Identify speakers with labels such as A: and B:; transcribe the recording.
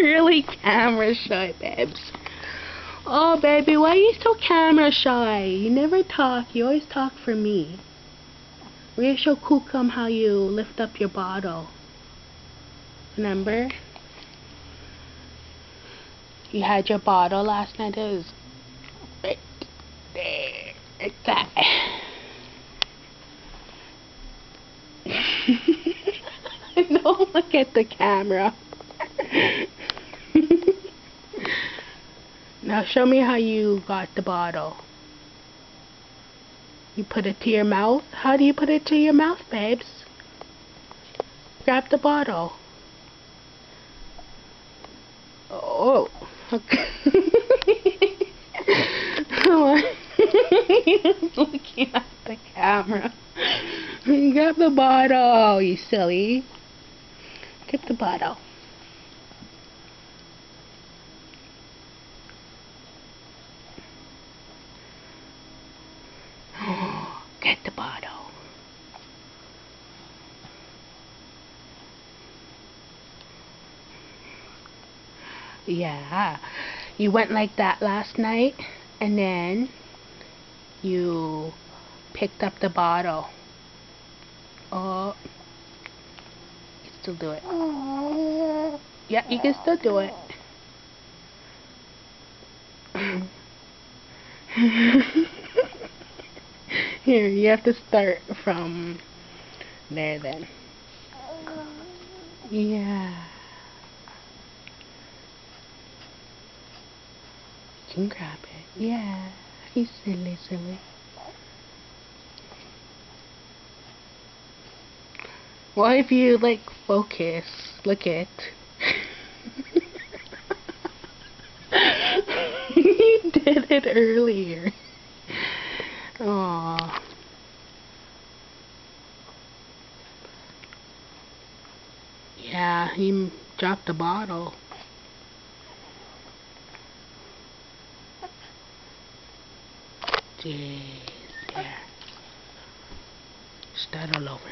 A: really camera shy, babes. Oh, baby, why are you so camera shy? You never talk. You always talk for me. We're gonna show Kukum how you lift up your bottle. Remember? You had your bottle last night. It was right there. Like that. No, look at the camera. Now show me how you got the bottle. You put it to your mouth? How do you put it to your mouth, babes? Grab the bottle. Oh. Okay. He's looking at the camera. Grab the bottle, you silly. Get the bottle. Get the bottle. Yeah. You went like that last night, and then you picked up the bottle. Oh. You can still do it. Yeah, you can still do it. Here, you have to start from there then. Yeah. You can grab it. Yeah. He's silly. What if you, like, focus? Look it. You did it earlier. Aww. Yeah, he dropped the bottle. Jeez, yeah. Start all over.